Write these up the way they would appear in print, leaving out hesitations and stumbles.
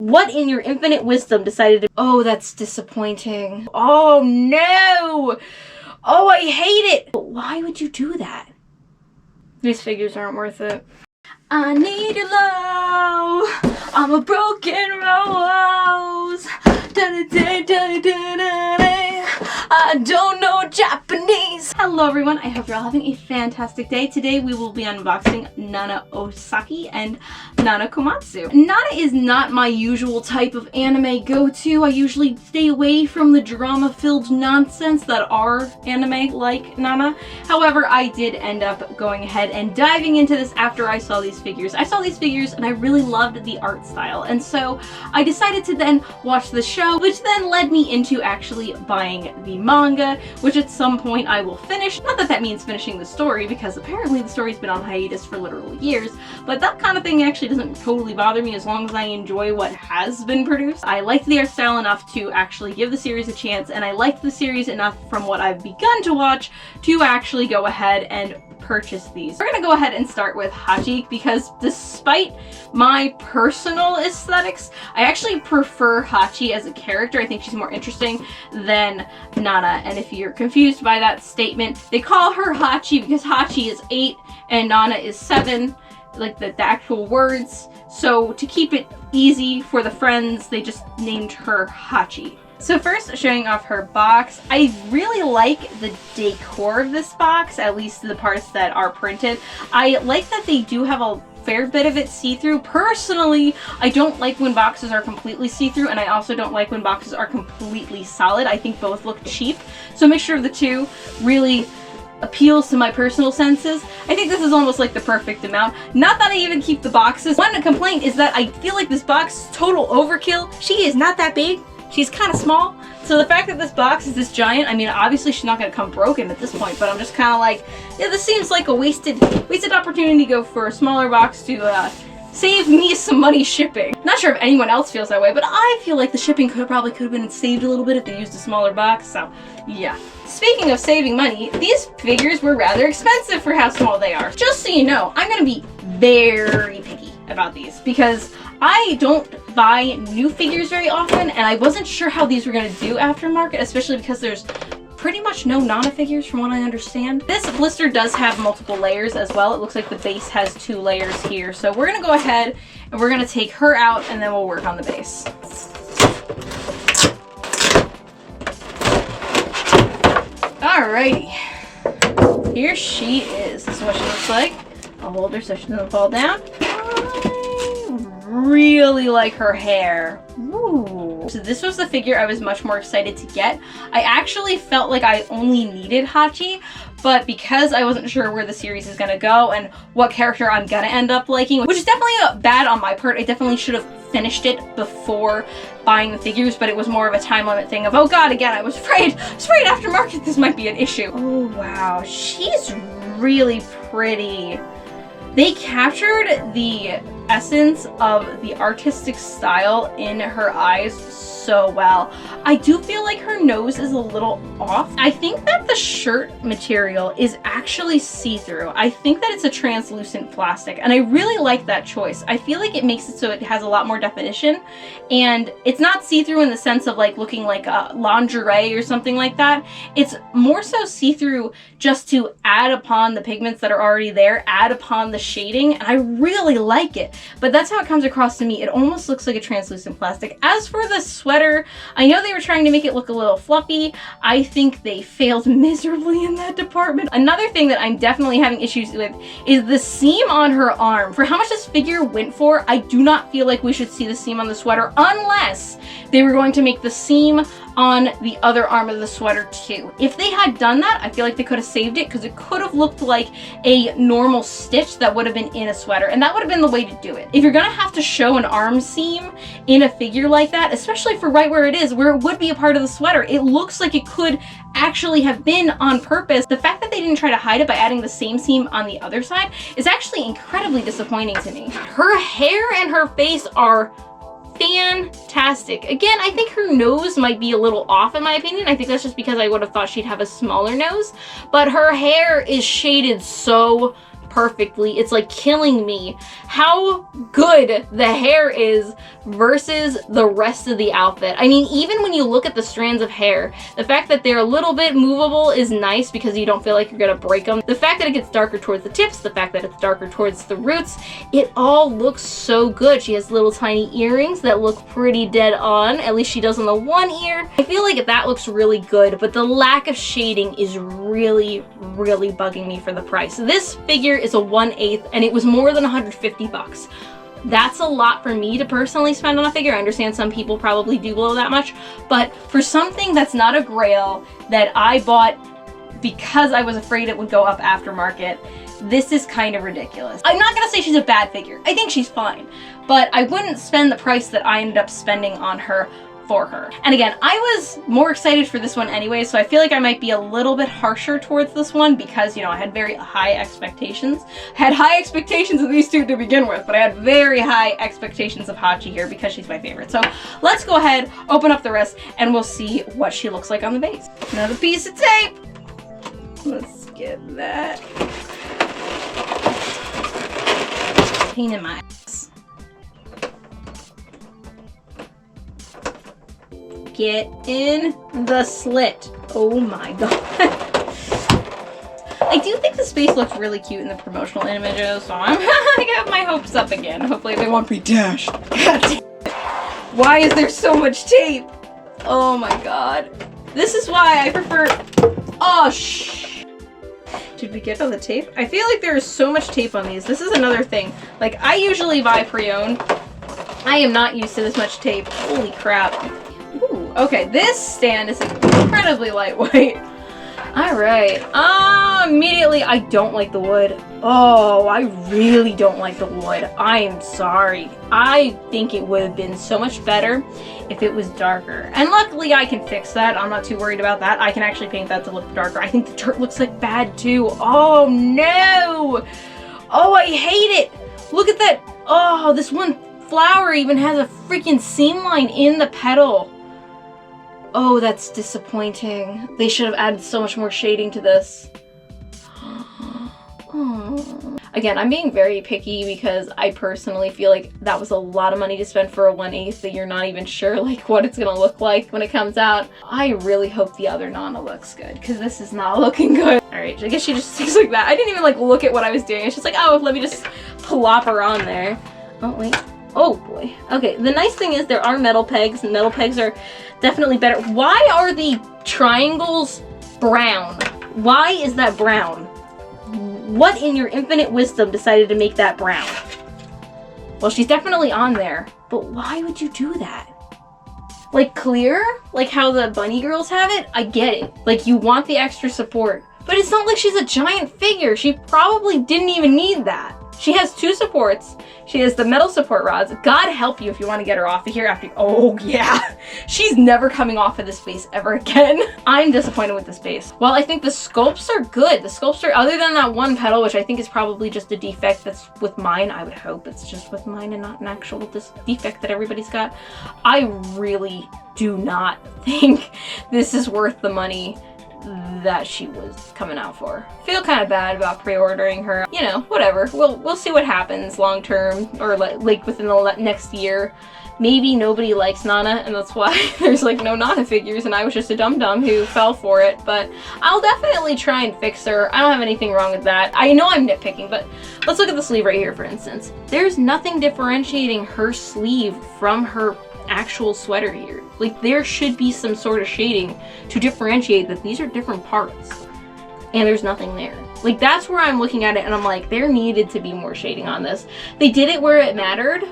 what in your infinite wisdom decided to... Oh, that's disappointing. Oh, no! Oh, I hate it! But why would you do that? These figures aren't worth it. I need your love. I'm a broken rose. I don't know Japanese. Hello everyone, I hope you're all having a fantastic day. Today we will be unboxing Nana Osaki and Nana Komatsu. Nana is not my usual type of anime go-to. I usually stay away from the drama-filled nonsense that are anime like Nana. However, I did end up going ahead and diving into this after I saw these figures. I saw these figures and I really loved the art style, and so I decided to then watch the show, which then led me into actually buying the manga, which at some point I will finish. Not that that means finishing the story, because apparently the story's been on hiatus for literal years, but that kind of thing actually doesn't totally bother me as long as I enjoy what has been produced. I liked the art style enough to actually give the series a chance, and I liked the series enough from what I've begun to watch to actually go ahead and purchase these. We're gonna go ahead and start with Hachi, because despite my personal aesthetics, I actually prefer Hachi as a character. I think she's more interesting than Nana, and if you're confused by that statement, they call her Hachi because Hachi is 8 and Nana is 7, like the actual words. So to keep it easy for the friends, they just named her Hachi. So first, showing off her box, I really like the decor of this box, at least the parts that are printed. I like that they do have a fair bit of it see-through. Personally, I don't like when boxes are completely see-through, and I also don't like when boxes are completely solid. I think both look cheap. So a mixture of the two really appeals to my personal senses. I think this is almost like the perfect amount. Not that I even keep the boxes. One complaint is that I feel like this box is total overkill. She is not that big. She's kind of small, so the fact that this box is this giant, I mean, obviously she's not going to come broken at this point, but I'm just kind of like, yeah, this seems like a wasted opportunity to go for a smaller box to save me some money shipping. Not sure if anyone else feels that way, but I feel like the shipping probably could have been saved a little bit if they used a smaller box, so yeah. Speaking of saving money, these figures were rather expensive for how small they are. Just so you know, I'm going to be very picky about these because I don't buy new figures very often, and I wasn't sure how these were going to do aftermarket, especially because there's pretty much no Nana figures from what I understand. This blister does have multiple layers as well. It looks like the base has 2 layers here. So we're going to go ahead and we're going to take her out and then we'll work on the base. Alrighty. Here she is. This is what she looks like. I'll hold her so she doesn't fall down. Really like her hair. Ooh. So this was the figure I was much more excited to get. I actually felt like I only needed Hachi, but because I wasn't sure where the series is gonna go and what character I'm gonna end up liking, which is definitely bad on my part. I definitely should have finished it before buying the figures, but it was more of a time limit thing of, oh god, again, I was afraid aftermarket this might be an issue. Oh wow, she's really pretty. They captured the essence of the artistic style in her eyes so well. I do feel like her nose is a little off. I think that the shirt material is actually see-through. I think that it's a translucent plastic, and I really like that choice. I feel like it makes it so it has a lot more definition, and it's not see-through in the sense of like looking like a lingerie or something like that. It's more so see-through just to add upon the pigments that are already there, add upon the shading, and I really like it. But that's how it comes across to me. It almost looks like a translucent plastic. As for the sweater, I know they were trying to make it look a little fluffy. I think they failed miserably in that department. Another thing that I'm definitely having issues with is the seam on her arm. For how much this figure went for, I do not feel like we should see the seam on the sweater unless they were going to make the seam on the other arm of the sweater too. If they had done that, I feel like they could have saved it, because it could have looked like a normal stitch that would have been in a sweater, and that would have been the way to do it. If you're gonna have to show an arm seam in a figure like that, especially for right where it is, where it would be a part of the sweater, it looks like it could actually have been on purpose. The fact that they didn't try to hide it by adding the same seam on the other side is actually incredibly disappointing to me. Her hair and her face are fantastic. Again, I think her nose might be a little off in my opinion. I think that's just because I would have thought she'd have a smaller nose, but her hair is shaded so perfectly. It's like killing me how good the hair is versus the rest of the outfit. I mean, even when you look at the strands of hair, the fact that they're a little bit movable is nice because you don't feel like you're gonna break them. The fact that it gets darker towards the tips, the fact that it's darker towards the roots, it all looks so good. She has little tiny earrings that look pretty dead on, at least she does on the one ear. I feel like that looks really good, but the lack of shading is really bugging me for the price. This figure is a 1/8 and it was more than 150 bucks. That's a lot for me to personally spend on a figure. I understand some people probably do blow that much, but for something that's not a grail that I bought because I was afraid it would go up aftermarket, this is kind of ridiculous. I'm not gonna say she's a bad figure. I think she's fine, but I wouldn't spend the price that I ended up spending on her for her. And again, I was more excited for this one anyway, so I feel like I might be a little bit harsher towards this one because, you know, I had very high expectations. I had high expectations of these two to begin with, but I had very high expectations of Hachi here because she's my favorite. So let's go ahead, open up the rest, and we'll see what she looks like on the base. Another piece of tape. Let's get that. Pain in my ass. Get in the slit. Oh my god. I do think the space looks really cute in the promotional images, so I'm gonna have my hopes up again. Hopefully they won't be dashed. God damn it. Why is there so much tape? Oh my god. This is why I prefer... Oh, shh. Did we get all the tape? I feel like there is so much tape on these. This is another thing. Like, I usually buy pre-owned. I am not used to this much tape. Holy crap. Ooh, okay, this stand is incredibly lightweight. Alright, immediately I don't like the wood. Oh, I really don't like the wood. I am sorry. I think it would have been so much better if it was darker. And luckily I can fix that. I'm not too worried about that. I can actually paint that to look darker. I think the dirt looks like bad too. Oh no! Oh, I hate it! Look at that! Oh, this one flower even has a freaking seam line in the petal. Oh, that's disappointing. They should have added so much more shading to this. Oh. Again, I'm being very picky because I personally feel like that was a lot of money to spend for a 1/8 that you're not even sure like what it's gonna look like when it comes out. I really hope the other Nana looks good because this is not looking good. Alright, I guess she just sticks like that. I didn't even like look at what I was doing. It's just like, oh, let me just plop her on there. Oh, wait. Oh boy. Okay, the nice thing is there are metal pegs, and metal pegs are definitely better. Why are the triangles brown? Why is that brown? What in your infinite wisdom decided to make that brown? Well, she's definitely on there, but why would you do that? Like clear? Like how the bunny girls have it? I get it. Like you want the extra support, but it's not like she's a giant figure. She probably didn't even need that. She has two supports. She has the metal support rods. God help you if you want to get her off of here after. Oh yeah, she's never coming off of this face ever again. I'm disappointed with this face. Well, I think the sculpts are good. The sculpts are, other than that one petal, which I think is probably just a defect that's with mine. I would hope it's just with mine and not an actual defect that everybody's got. I really do not think this is worth the money that she was coming out for. Feel kind of bad about pre-ordering her. You know, whatever. We'll see what happens long term or like within the next year. Maybe nobody likes Nana and that's why there's like no Nana figures and I was just a dum-dum who fell for it, but I'll definitely try and fix her. I don't have anything wrong with that. I know I'm nitpicking, but let's look at the sleeve right here, for instance. There's nothing differentiating her sleeve from her actual sweater here. Like there should be some sort of shading to differentiate that these are different parts, and there's nothing there. Like that's where I'm looking at it and I'm like, there needed to be more shading on this. They did it where it mattered,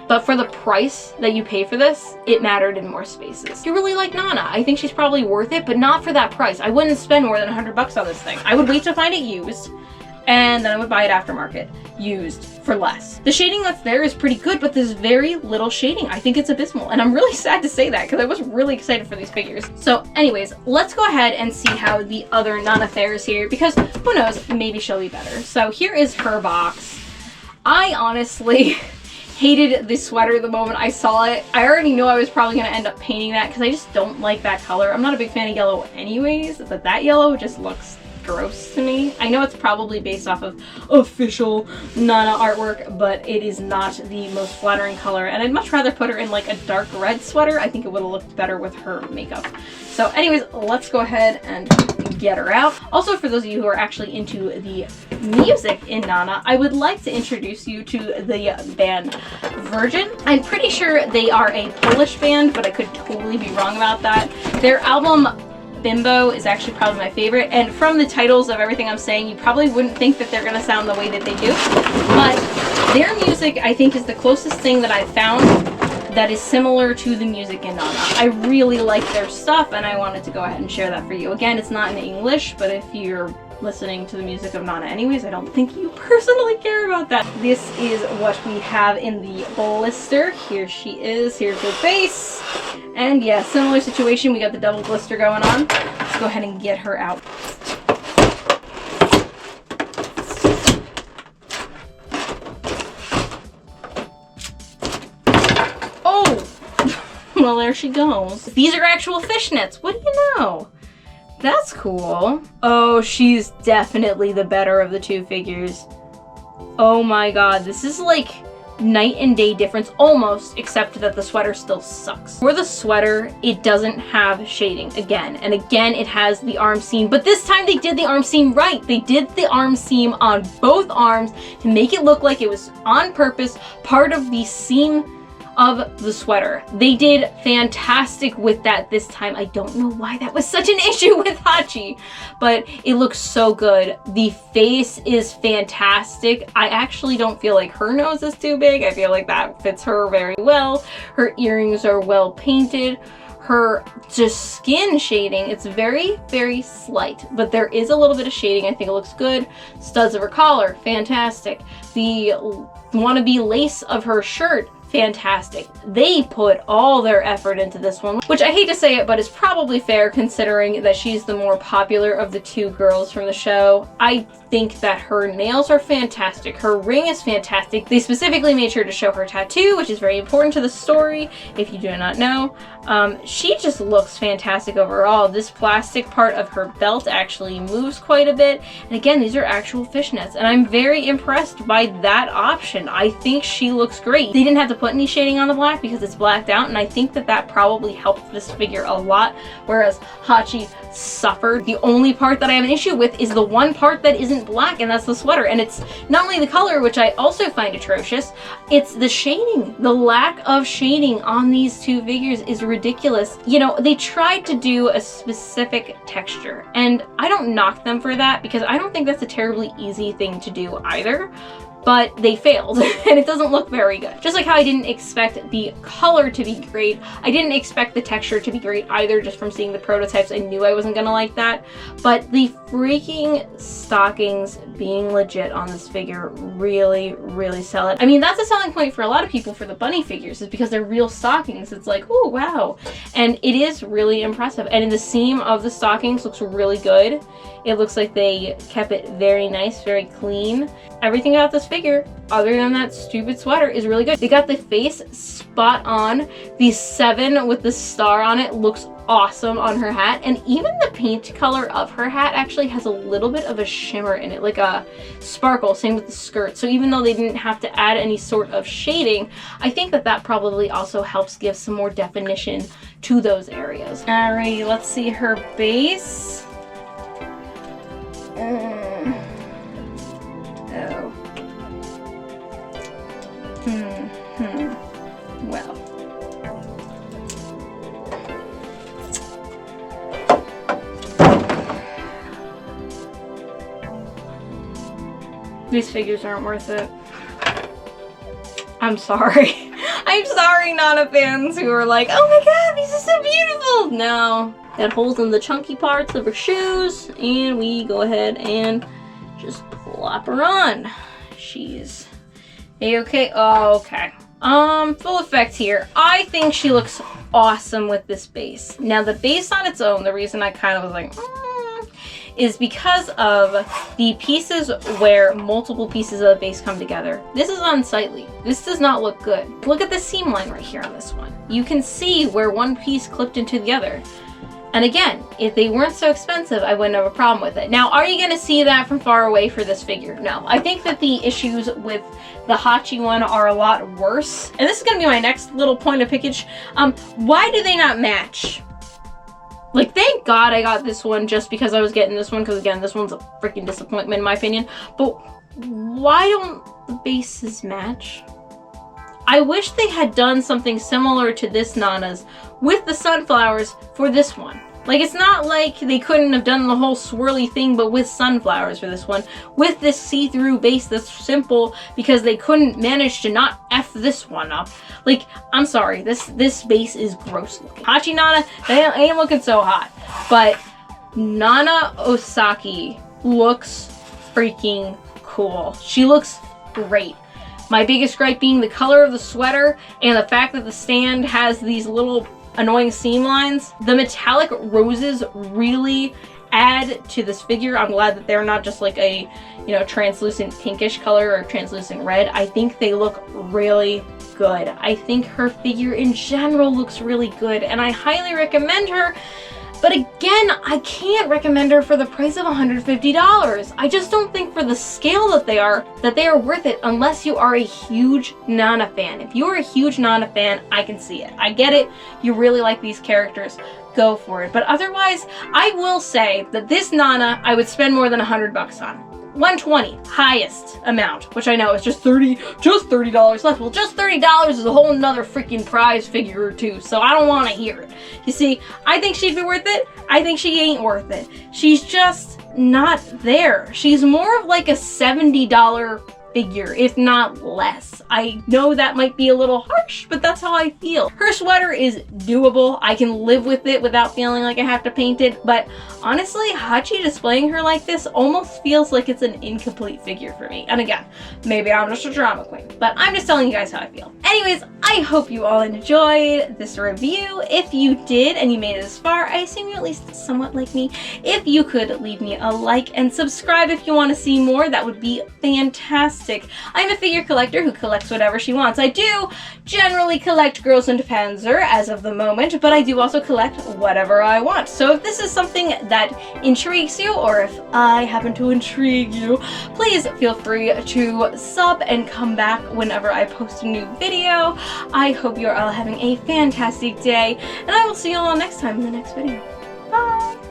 but for the price that you pay for this, it mattered in more spaces. You really like Nana. I think she's probably worth it, but not for that price. I wouldn't spend more than 100 bucks on this thing. I would wait to find it used, and then I would buy it aftermarket, used, for less. The shading that's there is pretty good, but there's very little shading. I think it's abysmal, and I'm really sad to say that because I was really excited for these figures. So anyways, let's go ahead and see how the other Nana fares here, because who knows, maybe she'll be better. So here is her box. I honestly hated this sweater the moment I saw it. I already knew I was probably going to end up painting that because I just don't like that color. I'm not a big fan of yellow anyways, but that yellow just looks gross to me. I know it's probably based off of official Nana artwork, but it is not the most flattering color, and I'd much rather put her in like a dark red sweater. I think it would have looked better with her makeup. So anyways, let's go ahead and get her out. Also, for those of you who are actually into the music in Nana, I would like to introduce you to the band Virgin. I'm pretty sure they are a Polish band, but I could totally be wrong about that. Their album Bimbo is actually probably my favorite, and from the titles of everything I'm saying, you probably wouldn't think that they're gonna sound the way that they do, but their music I think is the closest thing that I've found that is similar to the music in Nana. I really like their stuff, and I wanted to go ahead and share that for you. Again, it's not in English, but if you're listening to the music of Nana anyways, I don't think you personally care about that. This is what we have in the blister. Here she is. Here's her face. And yeah, similar situation. We got the double blister going on. Let's go ahead and get her out. Oh! Well, there she goes. These are actual fishnets. What do you know? That's cool. Oh, she's definitely the better of the two figures. Oh my god, this is like night and day difference almost, except that the sweater still sucks. For the sweater, it doesn't have shading again, and again it has the arm seam, but this time they did the arm seam right. They did the arm seam on both arms to make it look like it was on purpose, part of the seam of the sweater. They did fantastic with that this time. I don't know why that was such an issue with Hachi, but it looks so good. The face is fantastic. I actually don't feel like her nose is too big. I feel like that fits her very well. Her earrings are well painted. Her just skin shading, it's very, very slight, but there is a little bit of shading. I think it looks good. Studs of her collar, fantastic. The wannabe lace of her shirt, fantastic. They put all their effort into this one, which I hate to say it, but it's probably fair considering that she's the more popular of the two girls from the show. I think that her nails are fantastic. Her ring is fantastic. They specifically made sure to show her tattoo, which is very important to the story, if you do not know. She just looks fantastic overall. This plastic part of her belt actually moves quite a bit. And again, these are actual fishnets, and I'm very impressed by that option. I think she looks great. They didn't have to put any shading on the black because it's blacked out, and I think that that probably helped this figure a lot, whereas Hachi suffered. The only part that I have an issue with is the one part that isn't black, and that's the sweater. And it's not only the color, which I also find atrocious, it's the shading. The lack of shading on these two figures is ridiculous. You know, they tried to do a specific texture, and I don't knock them for that because I don't think that's a terribly easy thing to do either. But they failed, and it doesn't look very good. Just like how I didn't expect the color to be great, I didn't expect the texture to be great either. Just from seeing the prototypes, I knew I wasn't gonna like that. But the freaking stockings being legit on this figure really, really sell it. I mean, that's a selling point for a lot of people for the bunny figures, is because they're real stockings. It's like, oh wow. And it is really impressive. And the seam of the stockings looks really good. It looks like they kept it very nice, very clean. Everything about this figure, other than that stupid sweater, is really good. They got the face spot on. The 7 with the star on it looks awesome on her hat. And even the paint color of her hat actually has a little bit of a shimmer in it, like a sparkle. Same with the skirt. So even though they didn't have to add any sort of shading, I think that that probably also helps give some more definition to those areas. Alrighty, let's see her base. Oh. Well. These figures aren't worth it. I'm sorry. I'm sorry, Nana fans who are like, oh my god, these are so beautiful. No. Got holes in the chunky parts of her shoes, and we go ahead and just plop her on. She's a-okay. Oh, okay. Full effect here. I think she looks awesome with this base. Now, the base on its own, the reason I kind of was like, is because of the pieces where multiple pieces of the base come together. This is unsightly. This does not look good. Look at the seam line right here on this one. You can see where one piece clipped into the other. And again, if they weren't so expensive, I wouldn't have a problem with it. Now, are you going to see that from far away for this figure? No. I think that the issues with the Hachi one are a lot worse. And this is going to be my next little point of pickage. Why do they not match? Like, thank God I got this one just because I was getting this one, because again, this one's a freaking disappointment in my opinion. But why don't the bases match? I wish they had done something similar to this Nana's with the sunflowers for this one. Like, it's not like they couldn't have done the whole swirly thing, but with sunflowers for this one. With this see-through base that's simple, because they couldn't manage to not F this one up. Like, I'm sorry, this base is gross looking. Hachi Nana, they ain't looking so hot. But Nana Osaki looks freaking cool. She looks great. My biggest gripe being the color of the sweater and the fact that the stand has these little annoying seam lines. The metallic roses really add to this figure. I'm glad that they're not just like a, you know, translucent pinkish color or translucent red. I think they look really good. I think her figure in general looks really good, and I highly recommend her. But again, I can't recommend her for the price of $150. I just don't think for the scale that they are worth it unless you are a huge Nana fan. If you're a huge Nana fan, I can see it. I get it. You really like these characters. Go for it. But otherwise, I will say that this Nana, I would spend more than $100 on. 120, highest amount, which I know is just $30 left. Well, just $30 is a whole nother freaking prize figure or two, so I don't want to hear it. You see, I think she'd be worth it. I think she ain't worth it. She's just not there. She's more of like a $70 figure, if not less. I know that might be a little harsh, but that's how I feel. Her sweater is doable. I can live with it without feeling like I have to paint it, but honestly, Hachi displaying her like this almost feels like it's an incomplete figure for me. And again, maybe I'm just a drama queen, but I'm just telling you guys how I feel. Anyways, I hope you all enjoyed this review. If you did and you made it this far, I assume you at least somewhat like me. If you could leave me a like and subscribe if you want to see more, that would be fantastic. I'm a figure collector who collects whatever she wants. I do generally collect Girls into Panzer as of the moment, but I do also collect whatever I want. So if this is something that intrigues you, or if I happen to intrigue you, please feel free to sub and come back whenever I post a new video. I hope you're all having a fantastic day, and I will see you all next time in the next video. Bye!